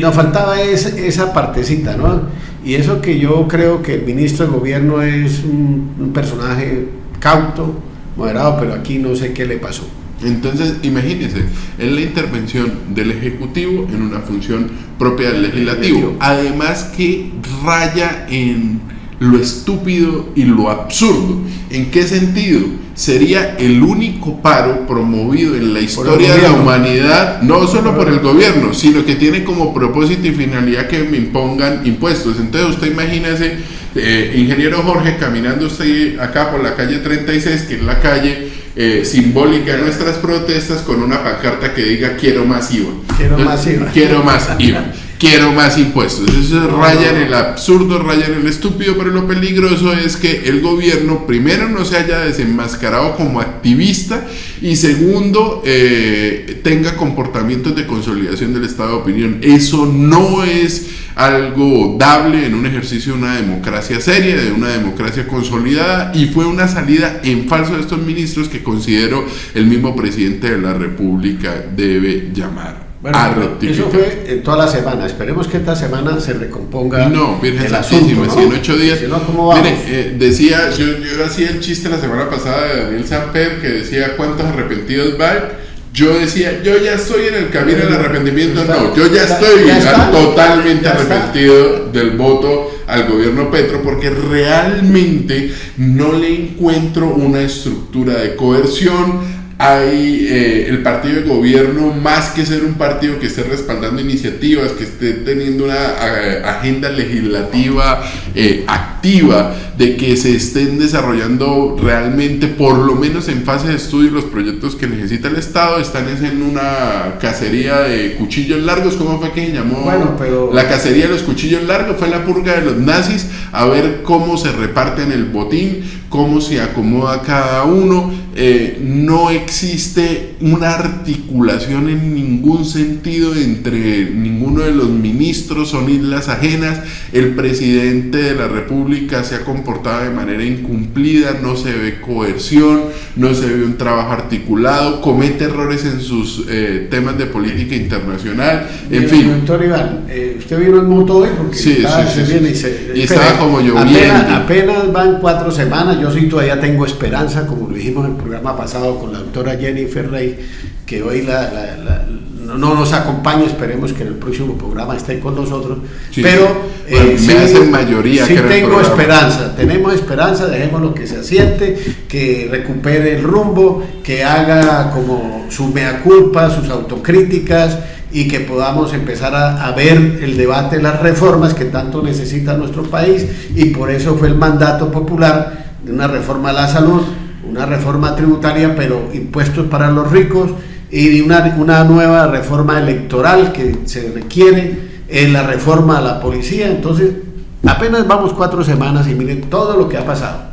S3: nos faltaba esa partecita, ¿no? Y eso que yo creo que el ministro de Gobierno es un personaje cauto, moderado, pero aquí no sé qué le pasó.
S2: Entonces, imagínense, es la intervención del Ejecutivo en una función propia del Legislativo, además que raya en lo estúpido y lo absurdo. ¿En qué sentido? Sería el único paro promovido en la historia de la humanidad, no solo por el gobierno, sino que tiene como propósito y finalidad que me impongan impuestos. Entonces usted imagínese, ingeniero Jorge, caminando usted acá por la calle 36, que es la calle simbólica de nuestras protestas, con una pancarta que diga quiero más IVA.
S3: Quiero más IVA.
S2: Quiero más IVA. Quiero más impuestos. Eso raya en el absurdo, raya en el estúpido, pero lo peligroso es que el gobierno, primero, no se haya desenmascarado como activista y segundo, tenga comportamientos de consolidación del estado de opinión. Eso no es algo dable en un ejercicio de una democracia seria, de una democracia consolidada, y fue una salida en falso de estos ministros que considero el mismo presidente de la República debe llamar.
S3: Bueno, eso fue en toda la semana. Esperemos que esta semana se recomponga.
S2: No, Virgen
S3: el
S2: Santísima,
S3: asunto, ¿no?
S2: Si en 8 días.
S3: Si no, ¿cómo vamos?
S2: Mire, decía, yo hacía el chiste la semana pasada de Daniel Samper que decía cuántos arrepentidos va. Yo decía, yo ya estoy en el camino del arrepentimiento. No, yo ya estoy totalmente arrepentido del voto al gobierno Petro, porque realmente no le encuentro una estructura de coerción. Hay el partido de gobierno, más que ser un partido que esté respaldando iniciativas, que esté teniendo una agenda legislativa activa, de que se estén desarrollando realmente, por lo menos en fase de estudio, los proyectos que necesita el Estado, están en una cacería de cuchillos largos. ¿Cómo fue que se llamó?
S3: Bueno, pero
S2: la cacería de los cuchillos largos, fue la purga de los nazis, a ver cómo se reparten el botín, cómo se acomoda cada uno. No existe una articulación en ningún sentido entre ninguno de los ministros, son islas ajenas. El presidente de la República se ha comportado de manera incumplida, no se ve coerción, no se ve un trabajo articulado, comete errores en sus temas de política internacional, en fin.
S3: Doctor Iván, usted vino en moto hoy porque
S2: estaba como lloviendo.
S3: Apenas van 4 semanas, yo sí todavía tengo esperanza, como lo dijimos en el programa pasado con la doctora Jennifer Rey, que hoy no nos acompaña, esperemos que en el próximo programa esté con nosotros,
S2: sí,
S3: pero
S2: bueno, me hacen mayoría.
S3: Sí, tengo esperanza, tenemos esperanza, dejémoslo que se asiente, que recupere el rumbo, que haga como su mea culpa, sus autocríticas, y que podamos empezar a ver el debate de las reformas que tanto necesita nuestro país, y por eso fue el mandato popular de una reforma a la salud, una reforma tributaria, pero impuestos para los ricos, y una nueva reforma electoral que se requiere, la reforma a la policía. Entonces apenas vamos 4 semanas y miren todo lo que ha pasado.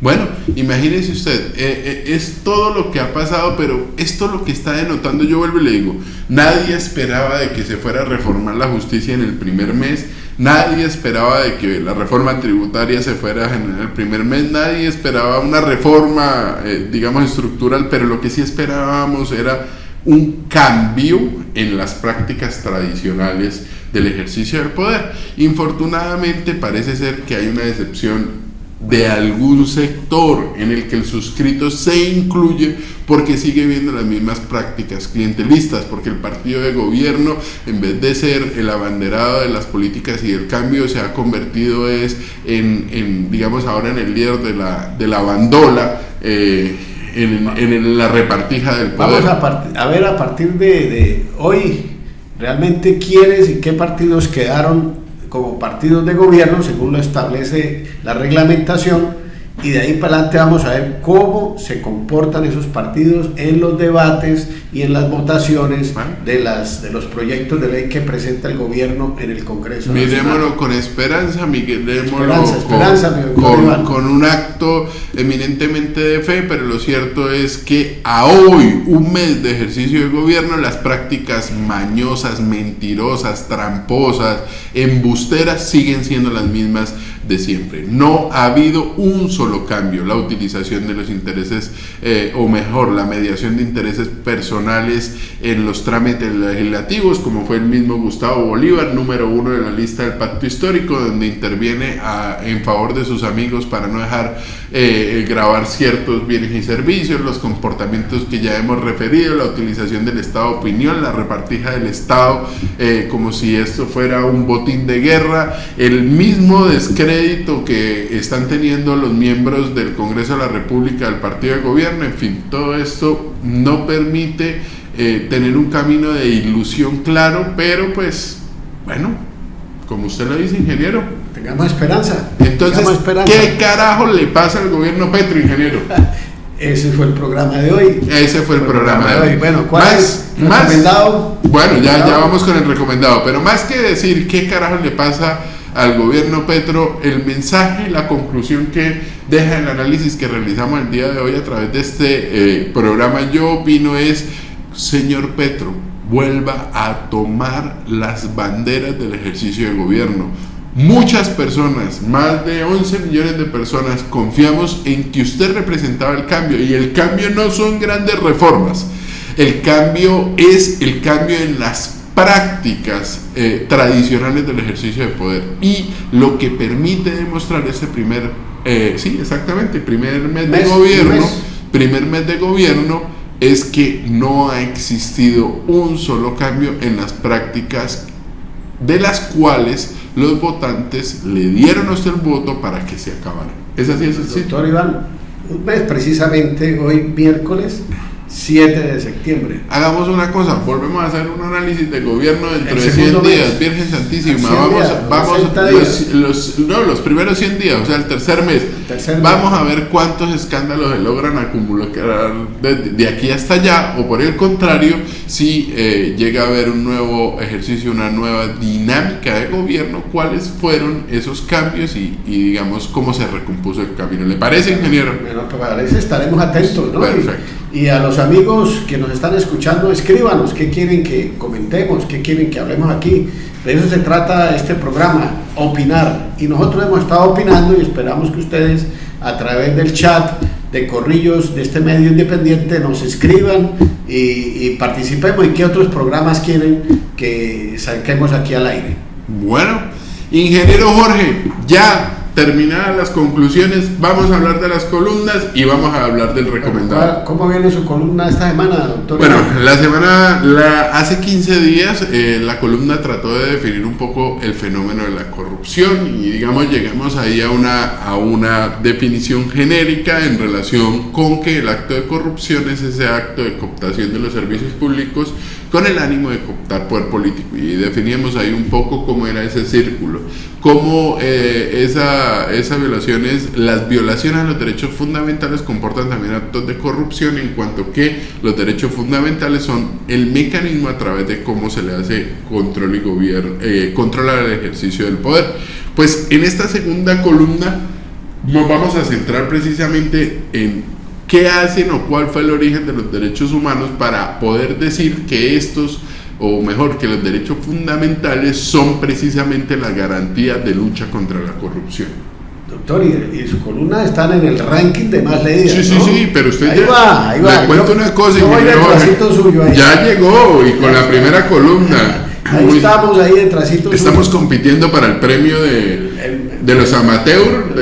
S2: Bueno, imagínese usted, es todo lo que ha pasado, pero esto lo que está denotando, yo vuelvo y le digo, nadie esperaba de que se fuera a reformar la justicia en el primer mes, nadie esperaba de que la reforma tributaria se fuera a generar el primer mes, nadie esperaba una reforma, digamos, estructural, pero lo que sí esperábamos era un cambio en las prácticas tradicionales del ejercicio del poder. Infortunadamente parece ser que hay una decepción de algún sector en el que el suscrito se incluye, porque sigue viendo las mismas prácticas clientelistas, porque el partido de gobierno, en vez de ser el abanderado de las políticas y del cambio, se ha convertido en digamos ahora en el líder de la bandola, en la repartija del poder.
S3: Vamos a ver a partir de hoy realmente quiénes y qué partidos quedaron como partidos de gobierno según lo establece la reglamentación, y de ahí para adelante vamos a ver cómo se comportan esos partidos en los debates y en las votaciones de los proyectos de ley que presenta el gobierno en el Congreso
S2: Miremoslo
S3: Nacional.
S2: Con esperanza, con un acto eminentemente de fe, pero lo cierto es que a hoy, un mes de ejercicio de gobierno, las prácticas mañosas, mentirosas, tramposas, embusteras siguen siendo las mismas de siempre. No ha habido un solo cambio. La utilización de los intereses, o mejor, la mediación de intereses personales en los trámites legislativos, como fue el mismo Gustavo Bolívar, número 1 de la lista del pacto histórico, donde interviene en favor de sus amigos para no dejar grabar ciertos bienes y servicios, los comportamientos que ya hemos referido, la utilización del Estado de opinión, la repartija del Estado, como si esto fuera un botín de guerra, el mismo descrédito que están teniendo los miembros del Congreso de la República, del partido de gobierno. En fin, todo esto no permite tener un camino de ilusión claro, pero pues bueno, como usted lo dice, ingeniero,
S3: tengamos esperanza.
S2: Entonces, ¿qué carajo le pasa al gobierno Petro, ingeniero?
S3: Ese fue el programa de hoy.
S2: Ese fue el programa de hoy.
S3: Bueno, ¿cuál es el recomendado?
S2: Bueno, ya vamos con el recomendado, pero más que decir qué carajo le pasa al gobierno Petro, el mensaje, la conclusión que deja el análisis que realizamos el día de hoy a través de este programa, yo opino es: señor Petro, vuelva a tomar las banderas del ejercicio de gobierno. Muchas personas, más de 11 millones de personas, confiamos en que usted representaba el cambio, y el cambio no son grandes reformas, el cambio es el cambio en las prácticas tradicionales del ejercicio de poder, y lo que permite demostrar ese primer mes de gobierno es que no ha existido un solo cambio en las prácticas de las cuales los votantes le dieron a usted el voto para que se acabaran. ¿Es así?
S3: Doctor Iván, un mes precisamente, hoy miércoles 7 de septiembre.
S2: Hagamos una cosa, volvemos a hacer un análisis de gobierno dentro de 100 días, Virgen Santísima, los primeros 100 días, o sea, el tercer mes, vamos a ver cuántos escándalos se logran acumular de aquí hasta allá, o por el contrario, si llega a haber un nuevo ejercicio, una nueva dinámica de gobierno, cuáles fueron esos cambios y digamos cómo se recompuso el camino. ¿Le parece, ingeniero?
S3: Bueno, parece, estaremos atentos, ¿no?
S2: Perfecto.
S3: Y a los amigos que nos están escuchando, escríbanos qué quieren que comentemos, qué quieren que hablemos aquí. De eso se trata este programa, opinar. Y nosotros hemos estado opinando y esperamos que ustedes, a través del chat de Corrillos, de este medio independiente, nos escriban y participemos. ¿Y qué otros programas quieren que saquemos aquí al aire?
S2: Bueno, ingeniero Jorge, ya terminadas las conclusiones, vamos a hablar de las columnas y vamos a hablar del recomendado.
S3: ¿Cómo viene su columna esta semana, doctor?
S2: Bueno, hace 15 días la columna trató de definir un poco el fenómeno de la corrupción y digamos llegamos ahí a una definición genérica en relación con que el acto de corrupción es ese acto de cooptación de los servicios públicos con el ánimo de cooptar poder político, y definíamos ahí un poco cómo era ese círculo, cómo las violaciones a los derechos fundamentales comportan también actos de corrupción, en cuanto que los derechos fundamentales son el mecanismo a través de cómo se le hace control y gobierno, controlar el ejercicio del poder. Pues en esta segunda columna nos vamos a centrar precisamente en qué hacen o cuál fue el origen de los derechos humanos para poder decir que que los derechos fundamentales son precisamente la garantía de lucha contra la corrupción.
S3: Doctor, y su columna están en el ranking de más leídas,
S2: Sí,
S3: ¿no?
S2: sí, pero usted
S3: ahí va.
S2: Le cuento una cosa,
S3: yo voy detrásito suyo ahí.
S2: Ya llegó, y con la primera columna.
S3: Ahí estamos, ahí detrásito.
S2: Estamos compitiendo para el premio de los amateurs.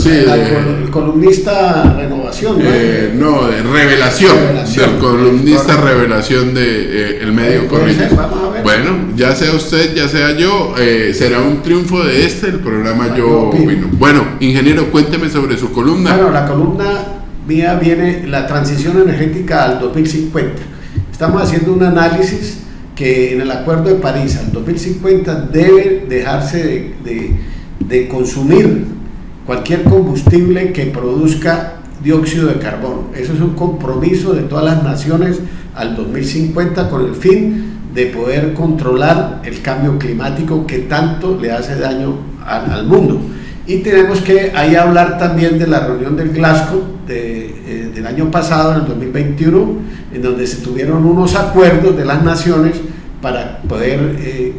S3: El columnista renovación,
S2: ¿no? De revelación. Del columnista revelación de el medio corriente. Bueno, ya sea usted, ya sea yo, será un triunfo de el programa Yo Opino. Bueno, ingeniero, cuénteme sobre su columna.
S3: Bueno, la columna mía viene la transición energética al 2050. Estamos haciendo un análisis que en el Acuerdo de París al 2050 debe dejarse de consumir cualquier combustible que produzca dióxido de carbono. Eso es un compromiso de todas las naciones al 2050 con el fin de poder controlar el cambio climático que tanto le hace daño al mundo. Y tenemos que ahí hablar también de la reunión del Glasgow del año pasado, en el 2021, en donde se tuvieron unos acuerdos de las naciones para poder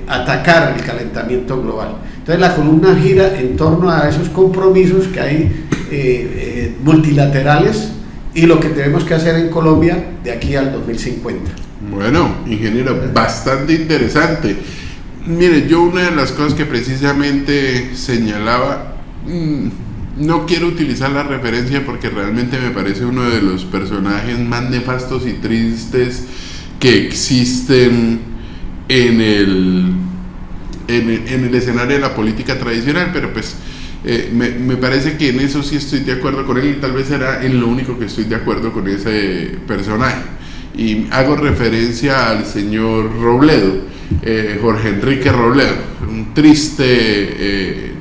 S3: atacar el calentamiento global. Entonces la columna gira en torno a esos compromisos que hay multilaterales y lo que tenemos que hacer en Colombia de aquí al 2050.
S2: Bueno, ingeniero, bastante interesante. Mire, yo una de las cosas que precisamente señalaba, no quiero utilizar la referencia porque realmente me parece uno de los personajes más nefastos y tristes que existen en el escenario de la política tradicional, pero pues me parece que en eso sí estoy de acuerdo con él, y tal vez será en lo único que estoy de acuerdo con ese personaje, y hago referencia al señor Robledo, Jorge Enrique Robledo, un triste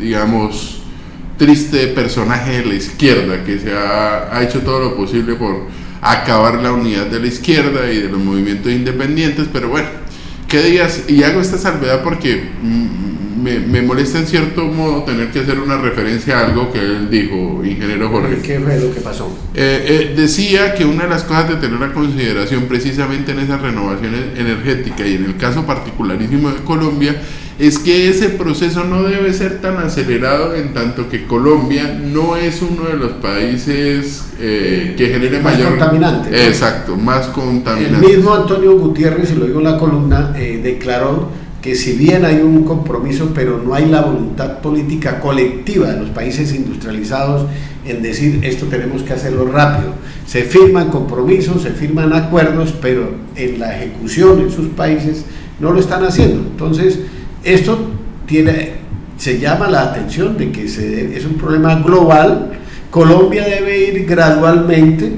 S2: personaje de la izquierda que se ha hecho todo lo posible por acabar la unidad de la izquierda y de los movimientos independientes, pero bueno, ¿qué digas? Y hago esta salvedad porque me molesta en cierto modo tener que hacer una referencia a algo que él dijo, ingeniero Jorge.
S3: ¿Qué fue lo que pasó?
S2: Decía que una de las cosas de tener a consideración precisamente en esa renovación energética y en el caso particularísimo de Colombia es que ese proceso no debe ser tan acelerado, en tanto que Colombia no es uno de los países que genere
S3: más
S2: mayor
S3: contaminante, ¿no?
S2: Exacto, más contaminante.
S3: El mismo Antonio Gutiérrez, y lo digo en la columna, declaró que si bien hay un compromiso, pero no hay la voluntad política colectiva de los países industrializados en decir esto tenemos que hacerlo rápido. Se firman compromisos, se firman acuerdos, pero en la ejecución en sus países no lo están haciendo. Entonces, esto se llama la atención de que es un problema global. Colombia debe ir gradualmente.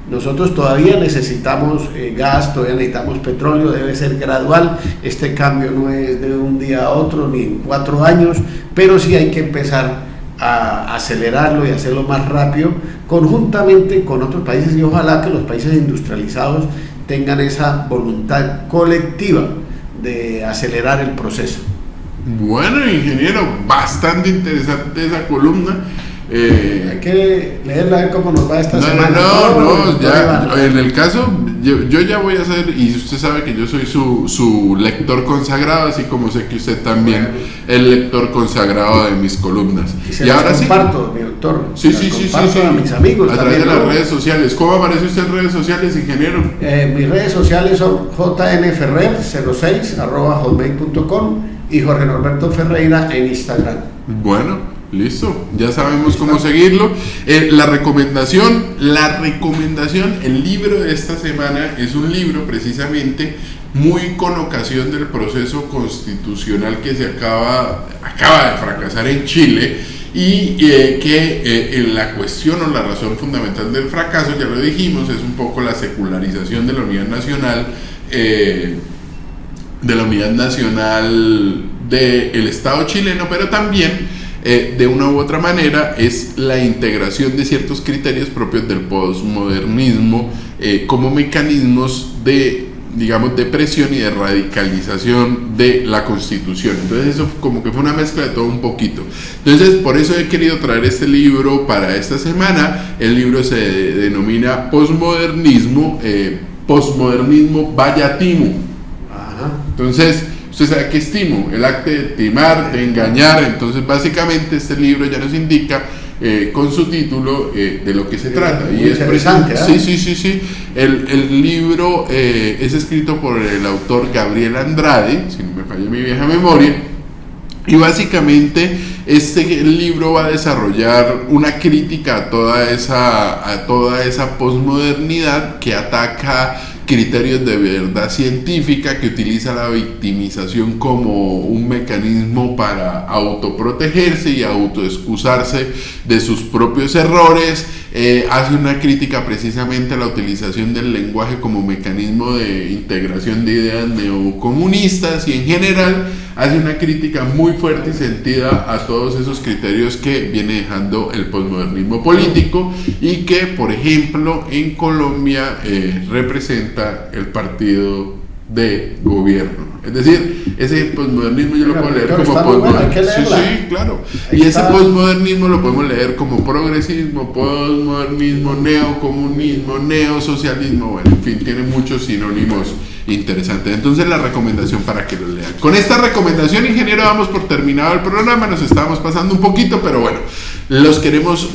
S3: Nosotros todavía necesitamos gas, todavía necesitamos petróleo, debe ser gradual. Este cambio no es de un día a otro ni en 4 años, pero sí hay que empezar a acelerarlo y hacerlo más rápido, conjuntamente con otros países, y ojalá que los países industrializados tengan esa voluntad colectiva de acelerar el proceso.
S2: Bueno, ingeniero, bastante interesante esa columna.
S3: Hay que leerla a ver cómo nos va esta semana.
S2: No, ya, en el caso, yo ya voy a ser, y usted sabe que yo soy su lector consagrado, así como sé que usted también es el lector consagrado de mis columnas.
S3: Y ahora comparto, mi doctor.
S2: Sí.
S3: A mis amigos.
S2: A través de las redes sociales. ¿Cómo aparece usted en redes sociales, ingeniero?
S3: Mis redes sociales son jnferrer06@hotmail.com. y Jorge Norberto Ferreira en Instagram.
S2: Bueno, listo, ya sabemos cómo seguirlo. La recomendación, el libro de esta semana es un libro precisamente muy con ocasión del proceso constitucional que se acaba de fracasar en Chile, y la cuestión o la razón fundamental del fracaso, ya lo dijimos, es un poco la secularización de la unidad nacional, del Estado chileno, pero también de una u otra manera es la integración de ciertos criterios propios del posmodernismo como mecanismos de presión y de radicalización de la Constitución. Entonces eso como que fue una mezcla de todo un poquito. Entonces por eso he querido traer este libro para esta semana. El libro se denomina Posmodernismo Vaya Timo. Entonces, usted sabe qué es timo, el acto de timar, de engañar. Entonces básicamente este libro ya nos indica con su título de lo que se trata. Y es
S3: interesante.
S2: Sí. El libro es escrito por el autor Gabriel Andrade, si no me falla mi vieja memoria, y básicamente el libro va a desarrollar una crítica a toda esa posmodernidad que ataca criterios de verdad científica, que utiliza la victimización como un mecanismo para autoprotegerse y autoexcusarse de sus propios errores. Hace una crítica precisamente a la utilización del lenguaje como mecanismo de integración de ideas neocomunistas, y en general hace una crítica muy fuerte y sentida a todos esos criterios que viene dejando el posmodernismo político, y que por ejemplo en Colombia representa el partido de gobierno. Es decir, ese posmodernismo yo lo puedo leer como posmodernismo. Sí, claro. Y ese posmodernismo lo podemos leer como progresismo, posmodernismo, neocomunismo, neosocialismo. Bueno, en fin, tiene muchos sinónimos interesantes. Entonces la recomendación para que lo lean. Con esta recomendación, ingeniero, damos por terminado el programa. Nos estábamos pasando un poquito, pero bueno, los queremos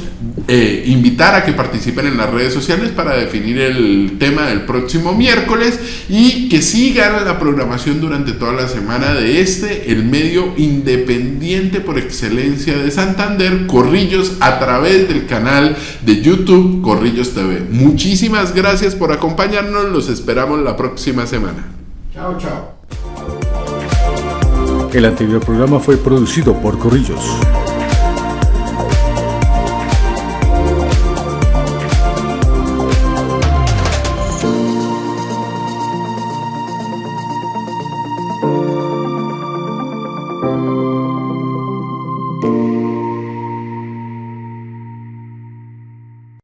S2: invitar a que participen en las redes sociales para definir el tema del próximo miércoles, y que sigan la programación durante toda la semana de el medio independiente por excelencia de Santander, Corrillos, a través del canal de YouTube Corrillos TV. Muchísimas gracias por acompañarnos, los esperamos la próxima semana.
S3: Chao.
S1: El anterior programa fue producido por Corrillos.